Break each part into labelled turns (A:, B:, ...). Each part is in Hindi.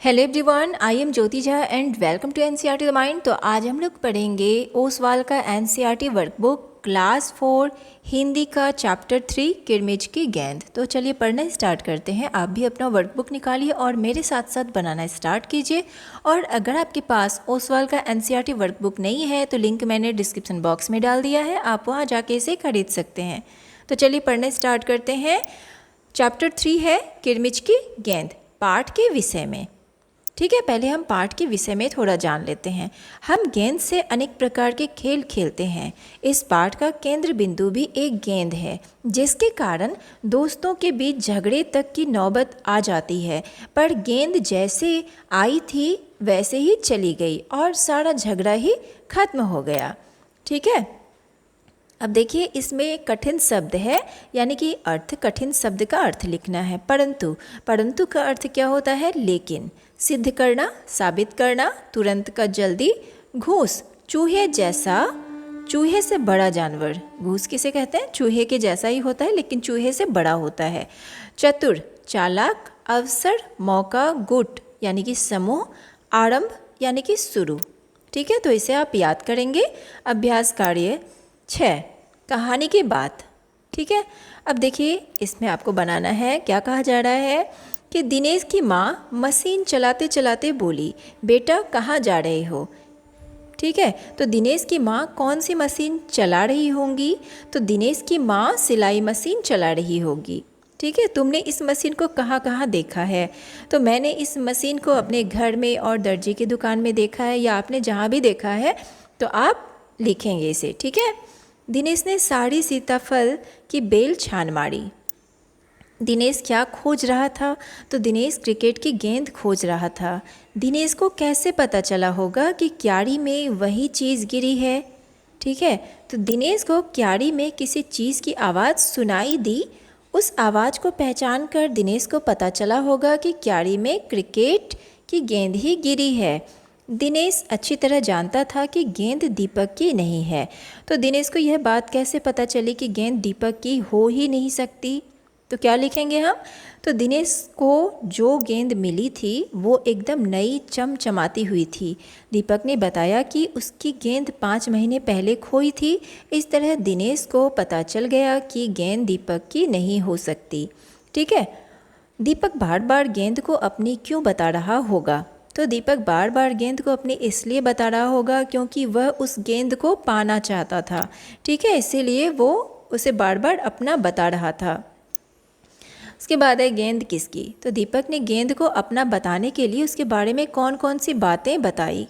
A: Hello everyone, I am Jyoti Jha and welcome to NCERT the mind. तो आज हम लोग पढ़ेंगे ओसवाल का एनसीईआरटी वर्कबुक क्लास 4 हिंदी का चैप्टर 3 किरमिज की गेंद। तो चलिए पढ़ना स्टार्ट करते हैं। आप भी अपना वर्कबुक निकालिए और मेरे साथ साथ बनाना स्टार्ट कीजिए। और अगर आपके पास ओसवाल का एनसीईआरटी वर्कबुक नहीं है तो लिंक मैंने डिस्क्रिप्शन बॉक्स में डाल दिया है, आप वहाँ जाके इसे खरीद सकते हैं। तो चलिए पढ़ना स्टार्ट करते हैं। चैप्टर 3 है किरमिज की गेंद, पाठ के विषय में। ठीक है, पहले हम पाठ के विषय में थोड़ा जान लेते हैं। हम गेंद से अनेक प्रकार के खेल खेलते हैं। इस पाठ का केंद्र बिंदु भी एक गेंद है, जिसके कारण दोस्तों के बीच झगड़े तक की नौबत आ जाती है। पर गेंद जैसे आई थी वैसे ही चली गई और सारा झगड़ा ही खत्म हो गया। ठीक है, अब देखिए इसमें कठिन शब्द है, यानी कि अर्थ, कठिन शब्द का अर्थ लिखना है। परंतु, परंतु का अर्थ क्या होता है? लेकिन, सिद्ध करना, साबित करना, तुरंत का जल्दी, घूस, चूहे जैसा, चूहे से बड़ा जानवर। घूस किसे कहते हैं? चूहे के जैसा ही होता है लेकिन चूहे से बड़ा होता है। चतुर, चालाक, अवसर, मौका, गुट यानी कि समूह, आरंभ यानी कि शुरू। ठीक है, तो इसे आप याद करेंगे। अभ्यास कार्य 6, कहानी की बात। ठीक है, अब देखिए इसमें आपको बनाना है। क्या कहा जा रहा है कि दिनेश की माँ मशीन चलाते चलाते बोली, बेटा कहाँ जा रहे हो? ठीक है, तो दिनेश की माँ कौन सी मशीन चला रही होंगी? तो दिनेश की माँ सिलाई मशीन चला रही होगी। ठीक है, तुमने इस मशीन को कहाँ कहाँ देखा है? तो मैंने इस मशीन को अपने घर में और दर्जी की दुकान में देखा है, या आपने जहाँ भी देखा है तो आप लिखेंगे इसे। ठीक है, दिनेश ने सारी सीताफल की बेल छान मारी। दिनेश क्या खोज रहा था? तो दिनेश क्रिकेट की गेंद खोज रहा था। दिनेश को कैसे पता चला होगा कि क्यारी में वही चीज़ गिरी है? ठीक है, तो दिनेश को क्यारी में किसी चीज़ की आवाज़ सुनाई दी। उस आवाज़ को पहचान कर दिनेश को पता चला होगा कि क्यारी में क्रिकेट की गेंद ही गिरी है। दिनेश अच्छी तरह जानता था कि गेंद दीपक की नहीं है। तो दिनेश को यह बात कैसे पता चली कि गेंद दीपक की हो ही नहीं सकती? तो क्या लिखेंगे हम? तो दिनेश को जो गेंद मिली थी वो एकदम नई चमचमाती हुई थी। दीपक ने बताया कि उसकी गेंद 5 महीने पहले खोई थी। इस तरह दिनेश को पता चल गया कि गेंद दीपक की नहीं हो सकती। ठीक है, दीपक बार बार गेंद को अपनी क्यों बता रहा होगा? तो दीपक बार बार गेंद को अपनी इसलिए बता रहा होगा क्योंकि वह उस गेंद को पाना चाहता था। ठीक है, इसीलिए वो उसे बार बार अपना बता रहा था। उसके बाद है गेंद किसकी? तो दीपक ने गेंद को अपना बताने के लिए उसके बारे में कौन कौन सी बातें बताई?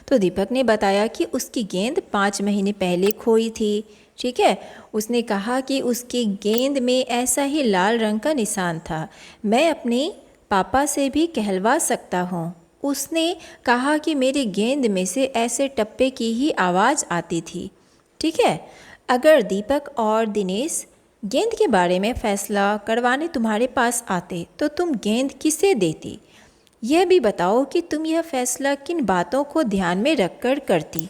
A: तो दीपक ने बताया कि उसकी गेंद 5 महीने पहले खोई थी। ठीक है, उसने कहा कि उसकी गेंद में ऐसा ही लाल रंग का निशान था। मैं अपने पापा से भी कहलवा सकता हूँ। उसने कहा कि मेरी गेंद में से ऐसे टप्पे की ही आवाज़ आती थी। ठीक है, अगर दीपक और दिनेश गेंद के बारे में फैसला करवाने तुम्हारे पास आते तो तुम गेंद किसे देती? यह भी बताओ कि तुम यह फैसला किन बातों को ध्यान में रखकर करती?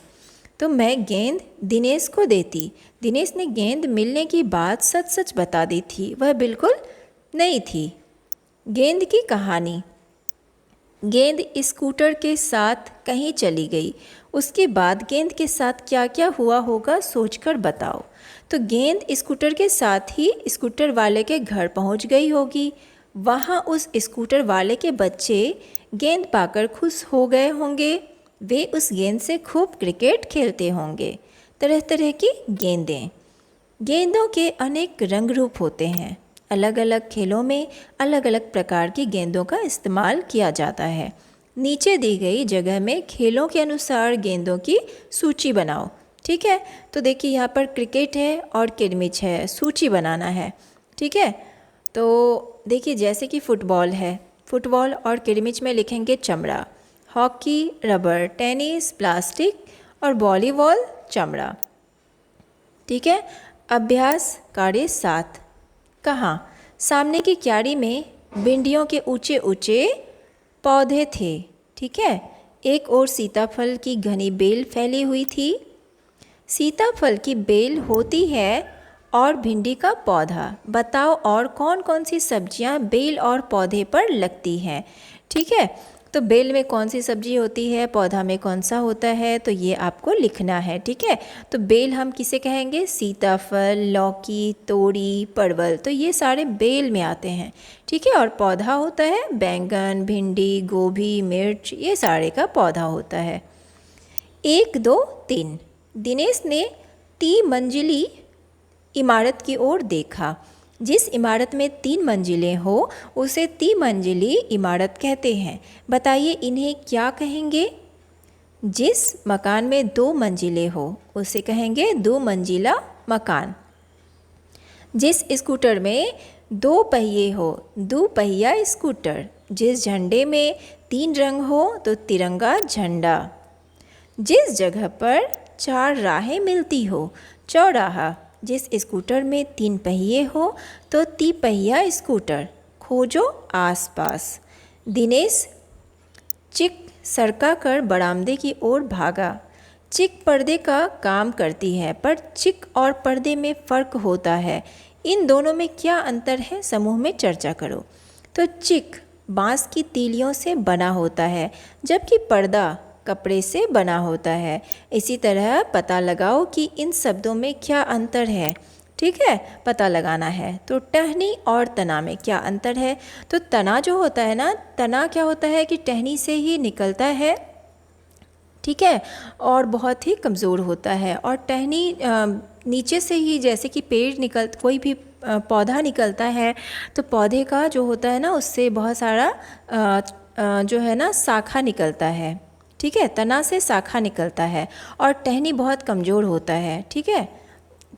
A: तो मैं गेंद दिनेश को देती। दिनेश ने गेंद मिलने की बात सच सच बता दी थी, वह बिल्कुल नहीं थी। गेंद की कहानी। गेंद स्कूटर के साथ कहीं चली गई। उसके बाद गेंद के साथ क्या क्या हुआ होगा सोचकर बताओ। तो गेंद स्कूटर के साथ ही स्कूटर वाले के घर पहुंच गई होगी। वहां उस स्कूटर वाले के बच्चे गेंद पाकर खुश हो गए होंगे। वे उस गेंद से खूब क्रिकेट खेलते होंगे। तरह तरह की गेंदें। गेंदों के अनेक रंग रूप होते हैं। अलग अलग खेलों में अलग अलग प्रकार की गेंदों का इस्तेमाल किया जाता है। नीचे दी गई जगह में खेलों के अनुसार गेंदों की सूची बनाओ। ठीक है, तो देखिए यहाँ पर क्रिकेट है और किरमिज है, सूची बनाना है। ठीक है, तो देखिए जैसे कि फुटबॉल है, फुटबॉल और किरमिज में लिखेंगे चमड़ा। हॉकी रबर, टेनिस प्लास्टिक और वॉलीबॉल चमड़ा। ठीक है, अभ्यास कार्य 7, कहाँ? सामने की क्यारी में भिंडियों के ऊंचे ऊंचे पौधे थे। ठीक है, एक ओर सीताफल की घनी बेल फैली हुई थी। सीताफल की बेल होती है और भिंडी का पौधा। बताओ और कौन कौन सी सब्जियां बेल और पौधे पर लगती हैं? ठीक है। तो बेल में कौन सी सब्जी होती है, पौधा में कौन सा होता है, तो ये आपको लिखना है। ठीक है। तो बेल हम किसे कहेंगे, सीताफल, लौकी, तोरी, परवल, तो ये सारे बेल में आते हैं। ठीक है। और पौधा होता है बैंगन, भिंडी, गोभी, मिर्च, ये सारे का पौधा होता है। 1, 2, 3। दिनेश ने 3 मंजिली इमारत की ओर देखा। जिस इमारत में 3 मंजिलें हो उसे 3 मंजिली इमारत कहते हैं। बताइए इन्हें क्या कहेंगे। जिस मकान में 2 मंजिलें हो उसे कहेंगे 2 मंजिला मकान। जिस स्कूटर में 2 पहिए हो, 2 पहिया स्कूटर। जिस झंडे में 3 रंग हो तो तिरंगा झंडा। जिस जगह पर 4 राहें मिलती हो, चौराहा। जिस स्कूटर में 3 पहिए हो तो तिपहिया स्कूटर। खोजो आसपास। दिनेश चिक सरका कर बरामदे की ओर भागा। चिक पर्दे का काम करती है, पर चिक और पर्दे में फ़र्क होता है। इन दोनों में क्या अंतर है, समूह में चर्चा करो। तो चिक बांस की तीलियों से बना होता है, जबकि पर्दा कपड़े से बना होता है। इसी तरह पता लगाओ कि इन शब्दों में क्या अंतर है। ठीक है, पता लगाना है। तो टहनी और तना में क्या अंतर है। तो तना जो होता है ना, तना क्या होता है कि टहनी से ही निकलता है। ठीक है, और बहुत ही कमज़ोर होता है। और टहनी नीचे से ही, जैसे कि पेड़ कोई भी पौधा निकलता है, तो पौधे का जो होता है ना, उससे बहुत सारा जो है ना शाखा निकलता है। ठीक है, तना से शाखा निकलता है और टहनी बहुत कमज़ोर होता है। ठीक है,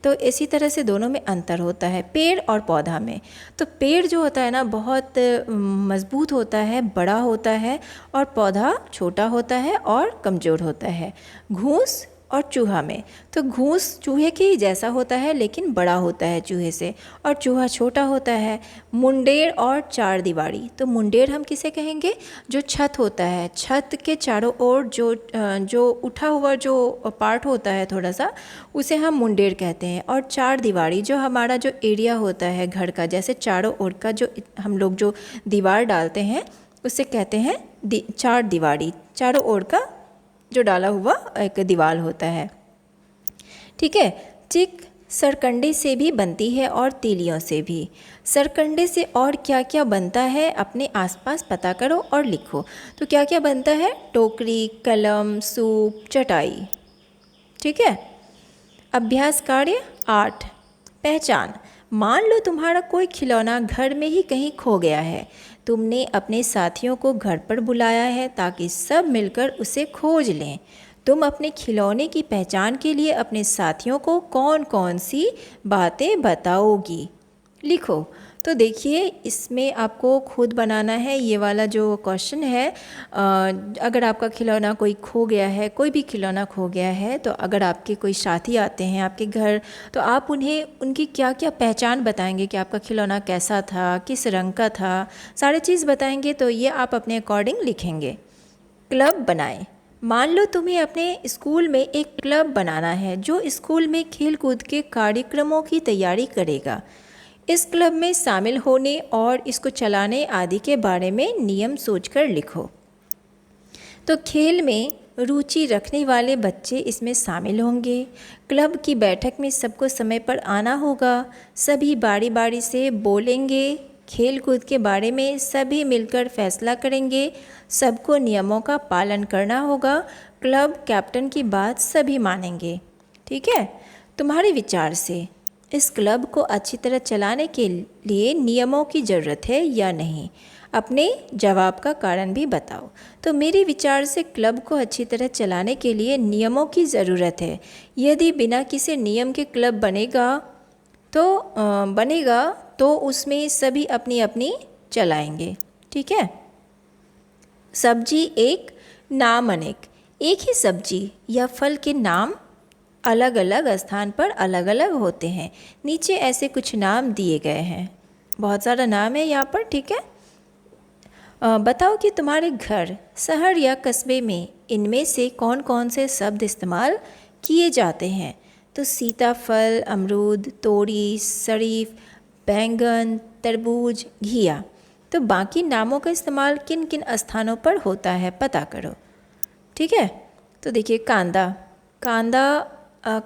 A: तो इसी तरह से दोनों में अंतर होता है, पेड़ और पौधा में। तो पेड़ जो होता है ना बहुत मज़बूत होता है, बड़ा होता है, और पौधा छोटा होता है और कमज़ोर होता है। घूस और चूहा में, तो घूस चूहे के ही जैसा होता है लेकिन बड़ा होता है चूहे से, और चूहा छोटा होता है। मुंडेर और चार दीवारी, तो मुंडेर हम किसे कहेंगे, जो छत होता है, छत के चारों ओर जो उठा हुआ जो पार्ट होता है थोड़ा सा, उसे हम मुंडेर कहते हैं। और चार दीवारी जो हमारा जो एरिया होता है घर का, जैसे चारों ओर का जो हम लोग जो दीवार डालते हैं उसे कहते हैं चार दीवारी। चारों ओर का जो डाला हुआ एक दीवार होता है। ठीक है। चिक सरकंडे से भी बनती है और तीलियों से भी। सरकंडे से और क्या क्या बनता है अपने आसपास पता करो और लिखो। तो क्या क्या बनता है, टोकरी, कलम, सूप, चटाई। ठीक है। अभ्यास कार्य 8, पहचान। मान लो तुम्हारा कोई खिलौना घर में ही कहीं खो गया है। तुमने अपने साथियों को घर पर बुलाया है ताकि सब मिलकर उसे खोज लें। तुम अपने खिलौने की पहचान के लिए अपने साथियों को कौन कौन सी बातें बताओगी, लिखो। तो देखिए इसमें आपको खुद बनाना है। ये वाला जो क्वेश्चन है, अगर आपका खिलौना कोई खो गया है, कोई भी खिलौना खो गया है, तो अगर आपके कोई साथी आते हैं आपके घर, तो आप उन्हें उनकी क्या क्या पहचान बताएंगे कि आपका खिलौना कैसा था, किस रंग का था, सारी चीज़ बताएंगे। तो ये आप अपने अकॉर्डिंग लिखेंगे। क्लब बनाएं। मान लो तुम्हें अपने स्कूल में एक क्लब बनाना है जो स्कूल में खेल कूद के कार्यक्रमों की तैयारी करेगा। इस क्लब में शामिल होने और इसको चलाने आदि के बारे में नियम सोचकर लिखो। तो खेल में रुचि रखने वाले बच्चे इसमें शामिल होंगे। क्लब की बैठक में सबको समय पर आना होगा। सभी बारी बारी से बोलेंगे। खेल कूद के बारे में सभी मिलकर फैसला करेंगे। सबको नियमों का पालन करना होगा। क्लब कैप्टन की बात सभी मानेंगे। ठीक है। तुम्हारे विचार से इस क्लब को अच्छी तरह चलाने के लिए नियमों की ज़रूरत है या नहीं, अपने जवाब का कारण भी बताओ। तो मेरे विचार से क्लब को अच्छी तरह चलाने के लिए नियमों की ज़रूरत है। यदि बिना किसी नियम के क्लब बनेगा तो उसमें सभी अपनी अपनी चलाएंगे। ठीक है। सब्जी एक, नाम अनेक। एक ही सब्जी या फल के नाम अलग अलग स्थान पर अलग अलग होते हैं। नीचे ऐसे कुछ नाम दिए गए हैं, बहुत सारा नाम है यहाँ पर। ठीक है। बताओ कि तुम्हारे घर, शहर या कस्बे में इनमें से कौन कौन से शब्द इस्तेमाल किए जाते हैं। तो सीताफल, अमरूद, तोरी, शरीफ, बैंगन, तरबूज, घिया। तो बाकी नामों का इस्तेमाल किन किन स्थानों पर होता है पता करो। ठीक है, तो देखिए कांदा, कांदा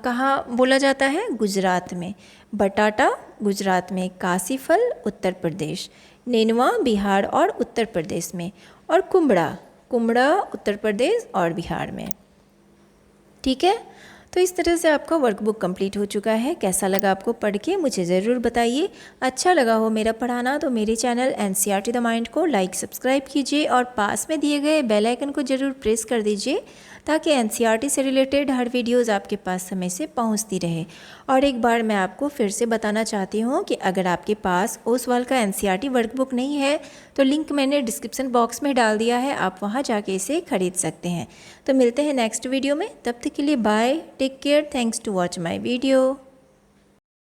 A: कहाँ बोला जाता है? गुजरात में। बटाटा गुजरात में। काशीफल उत्तर प्रदेश। नेनुआ बिहार और उत्तर प्रदेश में। और कुम्हड़ा, कुम्हड़ा उत्तर प्रदेश और बिहार में। ठीक है, तो इस तरह से आपका वर्कबुक कंप्लीट हो चुका है। कैसा लगा आपको पढ़ के मुझे ज़रूर बताइए। अच्छा लगा हो मेरा पढ़ाना तो मेरे चैनल एनसीईआरटी द माइंड को लाइक सब्सक्राइब कीजिए और पास में दिए गए बेल आइकन को ज़रूर प्रेस कर दीजिए ताकि एनसीईआरटी से रिलेटेड हर वीडियोज़ आपके पास समय से पहुंचती रहे। और एक बार मैं आपको फिर से बताना चाहती हूँ कि अगर आपके पास ओसवाल का एनसीईआरटी वर्कबुक नहीं है तो लिंक मैंने डिस्क्रिप्शन बॉक्स में डाल दिया है, आप वहाँ जाके इसे खरीद सकते हैं। तो मिलते हैं नेक्स्ट वीडियो में, तब तक के लिए bye, take care, thanks to watch my video.